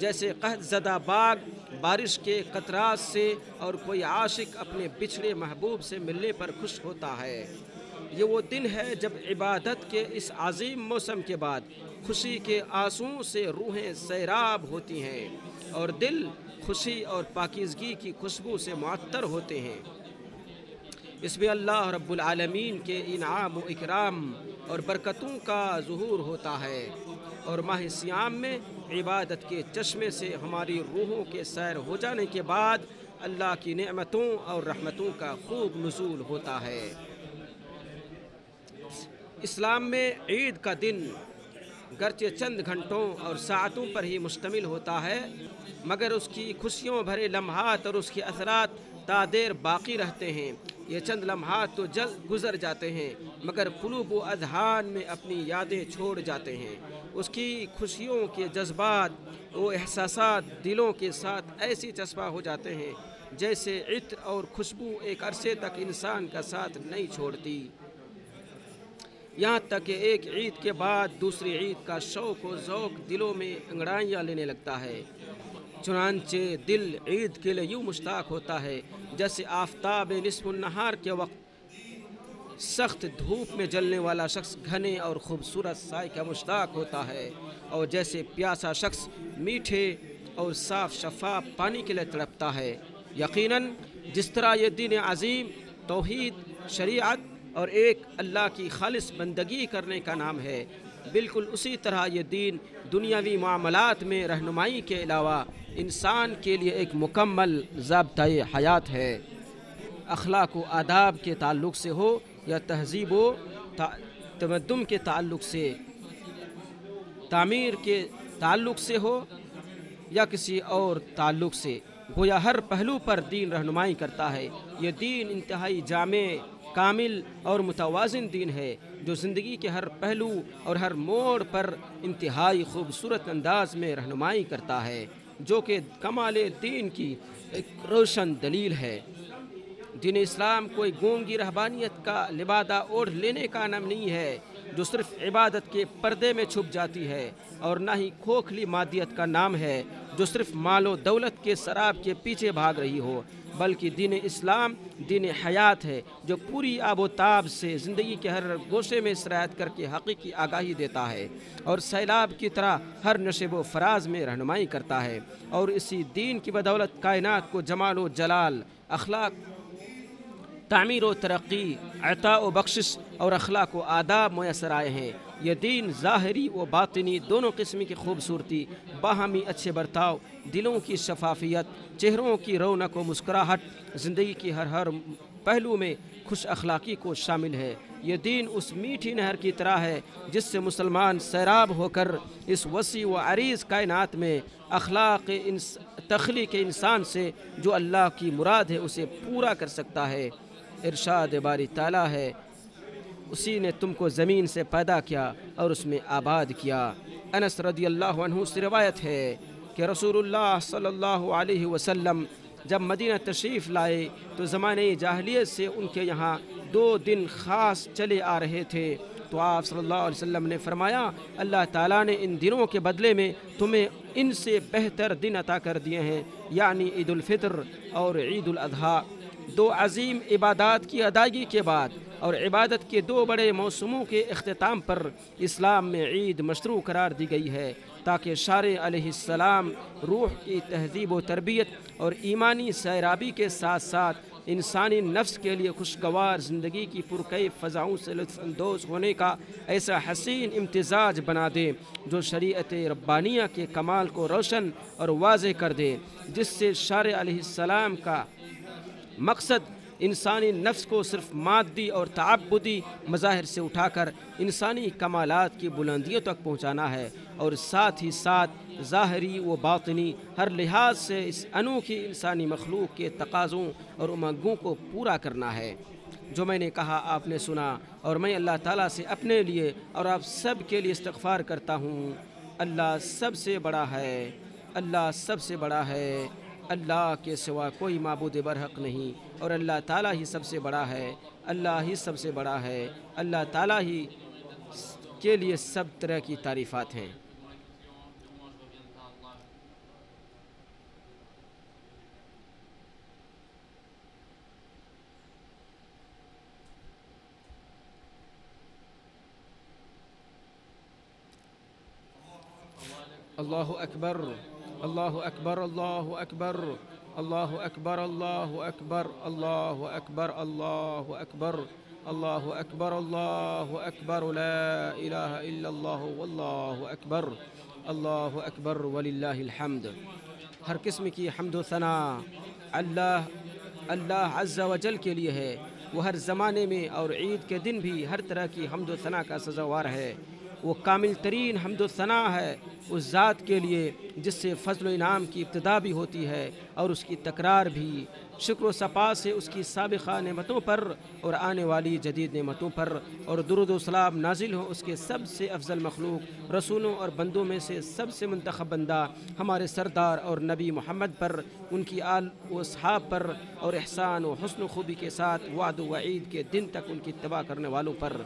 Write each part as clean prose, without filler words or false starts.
جیسے قحط زدہ باغ بارش کے قطرات سے اور کوئی عاشق اپنے بچھڑے محبوب سے ملنے پر خوش ہوتا ہے۔ یہ وہ دن ہے جب عبادت کے اس عظیم موسم کے بعد خوشی کے آنسوؤں سے روحیں سیراب ہوتی ہیں اور دل خوشی اور پاکیزگی کی خوشبو سے معطر ہوتے ہیں۔ اس میں اللہ رب العالمین کے انعام و اکرام اور برکتوں کا ظہور ہوتا ہے، اور ماہ سیام میں عبادت کے چشمے سے ہماری روحوں کے سیر ہو جانے کے بعد اللہ کی نعمتوں اور رحمتوں کا خوب نزول ہوتا ہے۔ اسلام میں عید کا دن گرچہ چند گھنٹوں اور ساعتوں پر ہی مشتمل ہوتا ہے، مگر اس کی خوشیوں بھرے لمحات اور اس کے اثرات تا دیر باقی رہتے ہیں۔ یہ چند لمحات تو جلد گزر جاتے ہیں، مگر قلوب و اذہان میں اپنی یادیں چھوڑ جاتے ہیں۔ اس کی خوشیوں کے جذبات و احساسات دلوں کے ساتھ ایسی چسپاں ہو جاتے ہیں جیسے عطر اور خوشبو ایک عرصے تک انسان کا ساتھ نہیں چھوڑتی، یہاں تک کہ ایک عید کے بعد دوسری عید کا شوق و ذوق دلوں میں انگڑائیاں لینے لگتا ہے۔ چنانچہ دل عید کے لیے یوں مشتاق ہوتا ہے جیسے آفتاب نصف النہار کے وقت سخت دھوپ میں جلنے والا شخص گھنے اور خوبصورت سائے کا مشتاق ہوتا ہے، اور جیسے پیاسا شخص میٹھے اور صاف شفاف پانی کے لیے تڑپتا ہے۔ یقیناً جس طرح یہ دین عظیم توحید، شریعت اور ایک اللہ کی خالص بندگی کرنے کا نام ہے، بالکل اسی طرح یہ دین دنیاوی معاملات میں رہنمائی کے علاوہ انسان کے لیے ایک مکمل ضابطۂ حیات ہے۔ اخلاق و آداب کے تعلق سے ہو یا تہذیب و تمدن کے تعلق سے، تعمیر کے تعلق سے ہو یا کسی اور تعلق سے، گویا ہر پہلو پر دین رہنمائی کرتا ہے۔ یہ دین انتہائی جامع، کامل اور متوازن دین ہے جو زندگی کے ہر پہلو اور ہر موڑ پر انتہائی خوبصورت انداز میں رہنمائی کرتا ہے، جو کہ کمال دین کی ایک روشن دلیل ہے۔ دین اسلام کوئی گونگی رہبانیت کا لبادہ اوڑھ لینے کا نام نہیں ہے جو صرف عبادت کے پردے میں چھپ جاتی ہے، اور نہ ہی کھوکھلی مادیت کا نام ہے جو صرف مال و دولت کے سراب کے پیچھے بھاگ رہی ہو، بلکہ دین اسلام دین حیات ہے جو پوری آب و تاب سے زندگی کے ہر گوشے میں سرایت کر کے حقیقی آگاہی دیتا ہے، اور سیلاب کی طرح ہر نشیب و فراز میں رہنمائی کرتا ہے، اور اسی دین کی بدولت کائنات کو جمال و جلال، اخلاق، تعمیر و ترقی، عطا و بخشش اور اخلاق و آداب میسر آئے ہیں۔ یہ دین ظاہری و باطنی دونوں قسم کی خوبصورتی، باہمی اچھے برتاؤ، دلوں کی شفافیت، چہروں کی رونق و مسکراہٹ، زندگی کی ہر پہلو میں خوش اخلاقی کو شامل ہے۔ یہ دین اس میٹھی نہر کی طرح ہے جس سے مسلمان سیراب ہو کر اس وسیع و عریض کائنات میں اخلاق تخلیق انسان سے جو اللہ کی مراد ہے اسے پورا کر سکتا ہے۔ ارشاد باری تعالیٰ ہے، اسی نے تم کو زمین سے پیدا کیا اور اس میں آباد کیا۔ انس رضی اللہ عنہ سے روایت ہے کہ رسول اللہ صلی اللہ علیہ وسلم جب مدینہ تشریف لائے تو زمانے جاہلیت سے ان کے یہاں 2 دن خاص چلے آ رہے تھے، تو آپ صلی اللہ علیہ وسلم نے فرمایا اللہ تعالیٰ نے ان دنوں کے بدلے میں تمہیں ان سے بہتر دن عطا کر دیے ہیں، یعنی عید الفطر اور عید الاضحیٰ۔ 2 عظیم عبادات کی ادائیگی کے بعد اور عبادت کے 2 بڑے موسموں کے اختتام پر اسلام میں عید مشروع قرار دی گئی ہے، تاکہ شارع علیہ السلام روح کی تہذیب و تربیت اور ایمانی سیرابی کے ساتھ ساتھ انسانی نفس کے لیے خوشگوار زندگی کی پرکیف فضاؤں سے لطف اندوز ہونے کا ایسا حسین امتزاج بنا دے جو شریعت ربانیہ کے کمال کو روشن اور واضح کر دے، جس سے شارع علیہ السلام کا مقصد انسانی نفس کو صرف مادی اور تعبدی مظاہر سے اٹھا کر انسانی کمالات کی بلندیوں تک پہنچانا ہے، اور ساتھ ہی ساتھ ظاہری و باطنی ہر لحاظ سے اس انوکھی انسانی مخلوق کے تقاضوں اور امنگوں کو پورا کرنا ہے۔ جو میں نے کہا آپ نے سنا، اور میں اللہ تعالیٰ سے اپنے لیے اور آپ سب کے لیے استغفار کرتا ہوں۔ اللہ سب سے بڑا ہے، اللہ سب سے بڑا ہے، اللہ کے سوا کوئی معبود برحق نہیں، اور اللہ تعالیٰ ہی سب سے بڑا ہے، اللہ ہی سب سے بڑا ہے، اللہ تعالیٰ ہی کے لیے سب طرح کی تعریفات ہیں۔ اللہ اکبر اللہ اکبر اللہ اکبر اللہ اکبر اللہ اکبر اللہ اکبر اللہ اکبر اللہ اکبر اللہ اکبر لا الہ الا اللہ واللہ اکبر اللہ اکبر وللہ الحمد۔ ہر قسم کی حمد و ثنا اللہ عز و جل کے لیے ہے۔ وہ ہر زمانے میں اور عید کے دن بھی ہر طرح کی حمد و ثنا کا سزاوار ہے۔ وہ کامل ترین حمد و ثنا ہے اس ذات کے لیے جس سے فضل و انعام کی ابتدا بھی ہوتی ہے اور اس کی تکرار بھی۔ شکر و صفا سے اس کی سابقہ نعمتوں پر اور آنے والی جدید نعمتوں پر، اور درود و سلام نازل ہو اس کے سب سے افضل مخلوق رسولوں اور بندوں میں سے سب سے منتخب بندہ ہمارے سردار اور نبی محمد پر، ان کی آل و اصحاب پر، اور احسان و حسن و خوبی کے ساتھ وعد و وعید کے دن تک ان کی اتباع کرنے والوں پر۔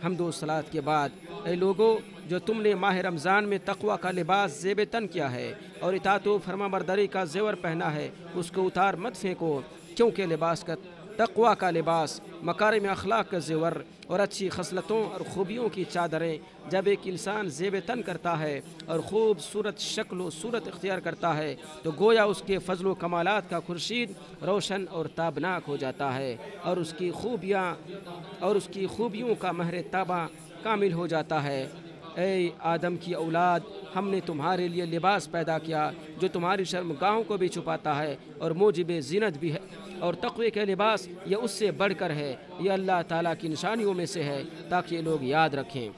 حمد و صلات کے بعد، اے لوگو جو تم نے ماہ رمضان میں تقوی کا لباس زیب تن کیا ہے اور اطاعت و فرما برداری کا زیور پہنا ہے، اس کو اتار مت پھینکو، کیونکہ لباس کا تقوی کا لباس مکارم اخلاق کا زیور اور اچھی خصلتوں اور خوبیوں کی چادریں جب ایک انسان زیب تن کرتا ہے اور خوبصورت شکل و صورت اختیار کرتا ہے تو گویا اس کے فضل و کمالات کا خورشید روشن اور تابناک ہو جاتا ہے، اور اس کی خوبیوں کا مہر تاباں کامل ہو جاتا ہے۔ اے آدم کی اولاد، ہم نے تمہارے لیے لباس پیدا کیا جو تمہاری شرمگاہوں کو بھی چھپاتا ہے اور موجب زینت بھی ہے، اور تقوی کے لباس یہ اس سے بڑھ کر ہے، یہ اللہ تعالیٰ کی نشانیوں میں سے ہے تاکہ لوگ یاد رکھیں۔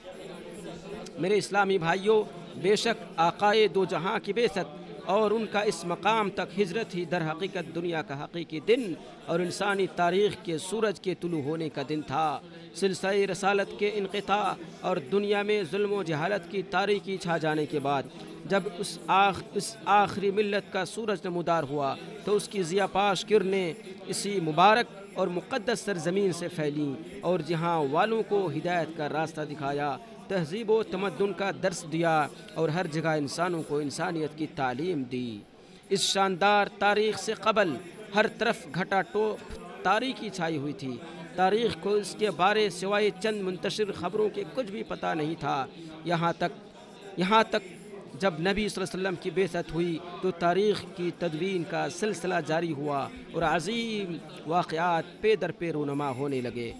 میرے اسلامی بھائیوں، بے شک آقائے دو جہاں کی بعثت اور ان کا اس مقام تک ہجرت ہی در حقیقت دنیا کا حقیقی دن اور انسانی تاریخ کے سورج کے طلوع ہونے کا دن تھا۔ سلسلہ رسالت کے انقطاع اور دنیا میں ظلم و جہالت کی تاریکی چھا جانے کے بعد جب اس آخری ملت کا سورج نمودار ہوا تو اس کی ضیاء پاش کرنیں اسی مبارک اور مقدس سرزمین سے پھیلیں اور جہاں والوں کو ہدایت کا راستہ دکھایا، تہذیب و تمدن کا درس دیا اور ہر جگہ انسانوں کو انسانیت کی تعلیم دی۔ اس شاندار تاریخ سے قبل ہر طرف گھٹا ٹوپ تاریکی چھائی ہوئی تھی۔ تاریخ کو اس کے بارے سوائے چند منتشر خبروں کے کچھ بھی پتہ نہیں تھا، یہاں تک جب نبی صلی اللہ علیہ وسلم کی بعثت ہوئی تو تاریخ کی تدوین کا سلسلہ جاری ہوا اور عظیم واقعات پے در پے رونما ہونے لگے۔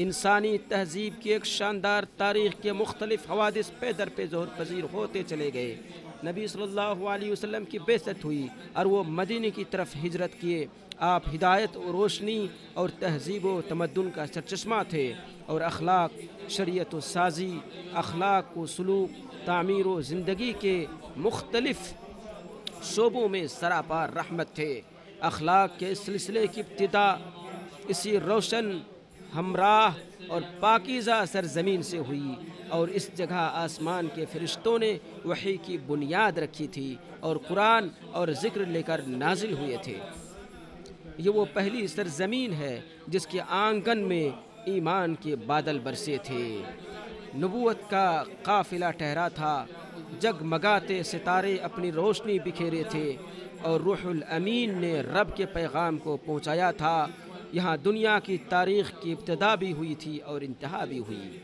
انسانی تہذیب کی ایک شاندار تاریخ کے مختلف حوادث پے در پے ظہور پذیر ہوتے چلے گئے۔ نبی صلی اللہ علیہ وسلم کی بعثت ہوئی اور وہ مدینے کی طرف ہجرت کیے۔ آپ ہدایت و روشنی اور تہذیب و تمدن کا سرچشمہ تھے اور اخلاق، شریعت و سازی، اخلاق و سلوک، تعمیر و زندگی کے مختلف شعبوں میں سراپا رحمت تھے۔ اخلاق کے اس سلسلے کی ابتدا اسی روشن، ہمراہ اور پاکیزہ سرزمین سے ہوئی اور اس جگہ آسمان کے فرشتوں نے وحی کی بنیاد رکھی تھی اور قرآن اور ذکر لے کر نازل ہوئے تھے۔ یہ وہ پہلی سرزمین ہے جس کے آنگن میں ایمان کے بادل برسے تھے، نبوت کا قافلہ ٹھہرا تھا، جگمگاتے ستارے اپنی روشنی بکھیرے تھے اور روح الامین نے رب کے پیغام کو پہنچایا تھا۔ یہاں دنیا کی تاریخ کی ابتدا بھی ہوئی تھی اور انتہا بھی ہوئی۔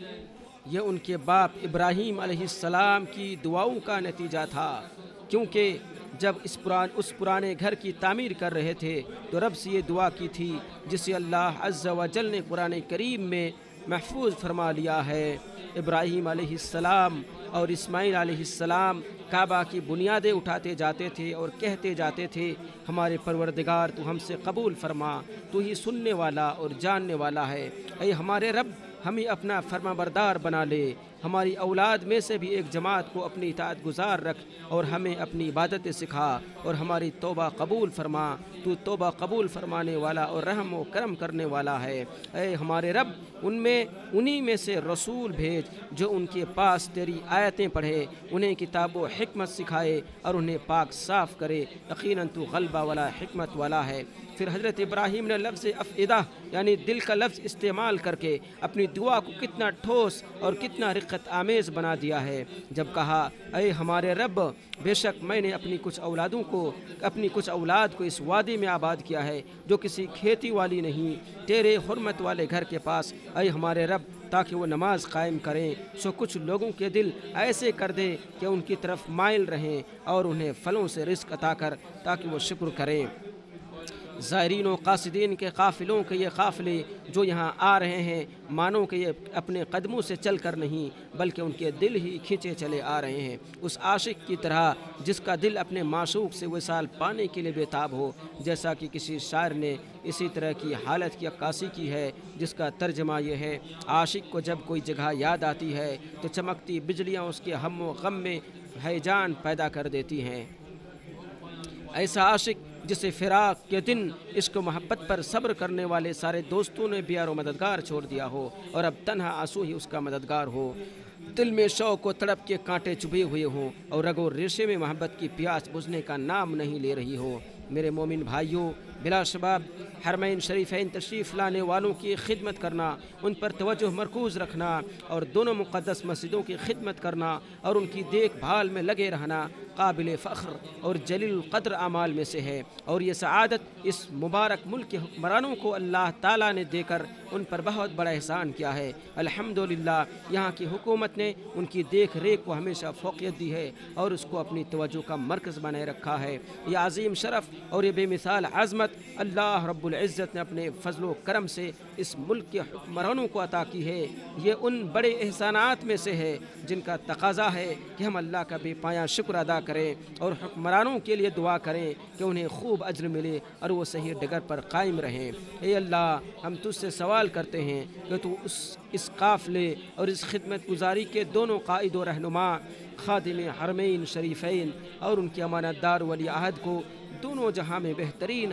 یہ ان کے باپ ابراہیم علیہ السلام کی دعاؤں کا نتیجہ تھا، کیونکہ جب اس پرانے گھر کی تعمیر کر رہے تھے تو رب سے یہ دعا کی تھی جسے اللہ عز و جل نے قرآن کریم میں محفوظ فرما لیا ہے۔ ابراہیم علیہ السلام اور اسماعیل علیہ السلام کعبہ کی بنیادیں اٹھاتے جاتے تھے اور کہتے جاتے تھے، ہمارے پروردگار تو ہم سے قبول فرما، تو ہی سننے والا اور جاننے والا ہے۔ اے ہمارے رب، ہمیں اپنا فرما بردار بنا لے، ہماری اولاد میں سے بھی ایک جماعت کو اپنی اطاعت گزار رکھ اور ہمیں اپنی عبادتیں سکھا اور ہماری توبہ قبول فرما، تو توبہ قبول فرمانے والا اور رحم و کرم کرنے والا ہے۔ اے ہمارے رب، انہی میں سے رسول بھیج جو ان کے پاس تیری آیتیں پڑھے، انہیں کتاب و حکمت سکھائے اور انہیں پاک صاف کرے، یقیناً تو غلبہ والا حکمت والا ہے۔ پھر حضرت ابراہیم نے لفظ افئدہ یعنی دل کا لفظ استعمال کر کے اپنی دعا کو کتنا ٹھوس اور کتنا رقت آمیز بنا دیا ہے، جب کہا اے ہمارے رب، بے شک میں نے اپنی کچھ اولاد کو اس وادی میں آباد کیا ہے جو کسی کھیتی والی نہیں، تیرے حرمت والے گھر کے پاس، اے ہمارے رب، تاکہ وہ نماز قائم کریں، سو کچھ لوگوں کے دل ایسے کر دے کہ ان کی طرف مائل رہیں اور انہیں پھلوں سے رزق عطا کر تاکہ وہ شکر کریں۔ زائرین و قاصدین کے قافلوں کے یہ قافلے جو یہاں آ رہے ہیں، مانو کہ یہ اپنے قدموں سے چل کر نہیں بلکہ ان کے دل ہی کھینچے چلے آ رہے ہیں، اس عاشق کی طرح جس کا دل اپنے معشوق سے وصال پانے کے لیے بےتاب ہو، جیسا کہ کسی شاعر نے اسی طرح کی حالت کی عکاسی کی ہے، جس کا ترجمہ یہ ہے: عاشق کو جب کوئی جگہ یاد آتی ہے تو چمکتی بجلیاں اس کے ہم و غم میں ہیجان پیدا کر دیتی ہیں۔ ایسا عاشق جسے فراق کے دن عشق و محبت پر صبر کرنے والے سارے دوستوں نے بیار و مددگار چھوڑ دیا ہو اور اب تنہا آنسو ہی اس کا مددگار ہو، دل میں شوق و تڑپ کے کانٹے چبھے ہوئے ہوں اور رگ و ریشے میں محبت کی پیاس بجھنے کا نام نہیں لے رہی ہو۔ میرے مومن بھائیوں، بلا شباب حرمین شریفین تشریف لانے والوں کی خدمت کرنا، ان پر توجہ مرکوز رکھنا اور دونوں مقدس مسجدوں کی خدمت کرنا اور ان کی دیکھ بھال میں لگے رہنا قابل فخر اور جلیل القدر اعمال میں سے ہے، اور یہ سعادت اس مبارک ملک کے حکمرانوں کو اللہ تعالیٰ نے دے کر ان پر بہت بڑا احسان کیا ہے۔ الحمدللہ یہاں کی حکومت نے ان کی دیکھ ریکھ کو ہمیشہ فوقیت دی ہے اور اس کو اپنی توجہ کا مرکز بنائے رکھا ہے۔ یہ عظیم شرف اور یہ بے مثال عظمت اللہ رب العزت نے اپنے فضل و کرم سے اس ملک کے حکمرانوں کو عطا کی ہے۔ یہ ان بڑے احسانات میں سے ہے جن کا تقاضا ہے کہ ہم اللہ کا بے پایہ شکر ادا کریں اور حکمرانوں کے لیے دعا کریں کہ انہیں خوب اجر ملے اور وہ صحیح ڈگر پر قائم رہیں۔ اے اللہ، ہم تجھ سے سوال کرتے ہیں کہ تو اس قافلے اور اس خدمت گزاری کے دونوں قائد و رہنما خادم حرمین شریفین اور ان کے امانت دار ولی عہد کو دونوں جہاں میں بہترین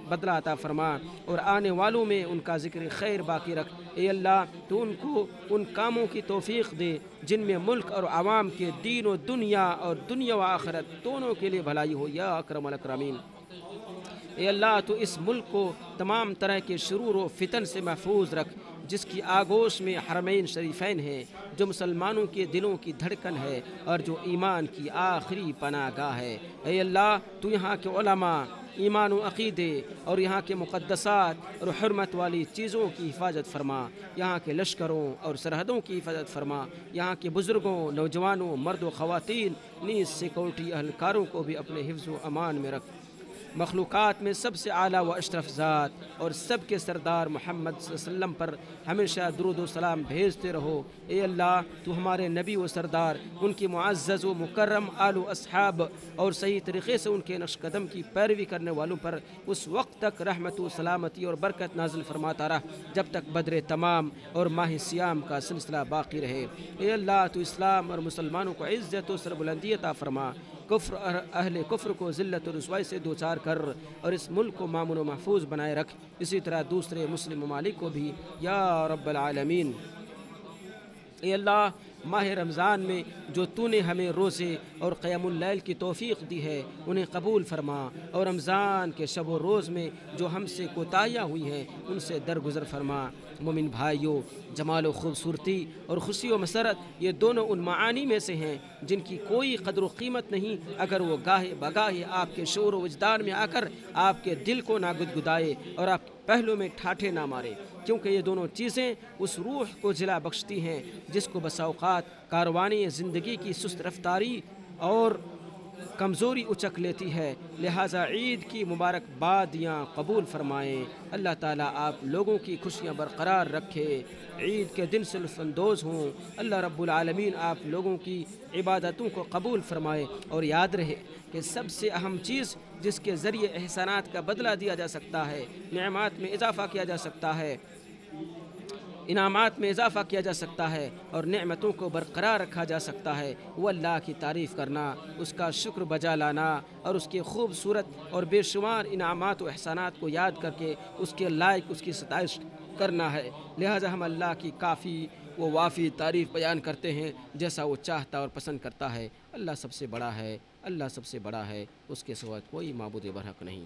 بدلہ عطا فرما اور آنے والوں میں ان کا ذکر خیر باقی رکھ۔ اے اللہ، تو ان کو ان کاموں کی توفیق دے جن میں ملک اور عوام کے دین و دنیا اور دنیا و آخرت دونوں کے لیے بھلائی ہو یا اکرم الاکرمین۔ اے اللہ، تو اس ملک کو تمام طرح کے شرور و فتن سے محفوظ رکھ جس کی آگوش میں حرمین شریفین ہیں، جو مسلمانوں کے دلوں کی دھڑکن ہے اور جو ایمان کی آخری پناہ گاہ ہے۔ اے اللہ، تو یہاں کے علماء، ایمان و عقیدے اور یہاں کے مقدسات اور حرمت والی چیزوں کی حفاظت فرما، یہاں کے لشکروں اور سرحدوں کی حفاظت فرما، یہاں کے بزرگوں، نوجوانوں، مرد و خواتین نیز سیکورٹی اہلکاروں کو بھی اپنے حفظ و امان میں رکھ۔ مخلوقات میں سب سے اعلیٰ و اشرف ذات اور سب کے سردار محمد صلی اللہ علیہ وسلم پر ہمیشہ درود و سلام بھیجتے رہو۔ اے اللہ، تو ہمارے نبی و سردار، ان کی معزز و مکرم آل و اصحاب اور صحیح طریقے سے ان کے نقش قدم کی پیروی کرنے والوں پر اس وقت تک رحمت و سلامتی اور برکت نازل فرماتا رہ جب تک بدر تمام اور ماہ سیام کا سلسلہ باقی رہے۔ اے اللہ، تو اسلام اور مسلمانوں کو عزت و سربلندی عطا فرما، کفر اور اہل کفر کو ذلت و رسوائی سے دوچار کر اور اس ملک کو مامن و محفوظ بنائے رکھ، اسی طرح دوسرے مسلم ممالک کو بھی یا رب العالمین۔ اے اللہ، ماہ رمضان میں جو تو نے ہمیں روزے اور قیام اللیل کی توفیق دی ہے انہیں قبول فرما، اور رمضان کے شب و روز میں جو ہم سے کوتاہیاں ہوئی ہیں ان سے درگزر فرما۔ مومن بھائیوں، جمال و خوبصورتی اور خوشی و مسرت یہ دونوں ان معانی میں سے ہیں جن کی کوئی قدر و قیمت نہیں اگر وہ گاہے بگاہے آپ کے شعور و وجدان میں آ کر آپ کے دل کو نہ گدگدائے اور آپ پہلو میں ٹھاٹھے نہ مارے، کیونکہ یہ دونوں چیزیں اس روح کو جلا بخشتی ہیں جس کو بسا اوقات کاروانی زندگی کی سست رفتاری اور کمزوری اچک لیتی ہے۔ لہٰذا عید کی مبارکبادیاں قبول فرمائیں۔ اللہ تعالیٰ آپ لوگوں کی خوشیاں برقرار رکھے، عید کے دن سے لطف اندوز ہوں۔ اللہ رب العالمین آپ لوگوں کی عبادتوں کو قبول فرمائے، اور یاد رہے کہ سب سے اہم چیز جس کے ذریعے احسانات کا بدلہ دیا جا سکتا ہے، نعمات میں اضافہ کیا جا سکتا ہے، انعامات میں اضافہ کیا جا سکتا ہے اور نعمتوں کو برقرار رکھا جا سکتا ہے، وہ اللہ کی تعریف کرنا، اس کا شکر بجا لانا اور اس کے خوبصورت اور بے شمار انعامات و احسانات کو یاد کر کے اس کے لائق اس کی ستائش کرنا ہے۔ لہٰذا ہم اللہ کی کافی و وافی تعریف بیان کرتے ہیں جیسا وہ چاہتا اور پسند کرتا ہے۔ اللہ سب سے بڑا ہے، اللہ سب سے بڑا ہے، اس کے سوا کوئی معبود برحق نہیں۔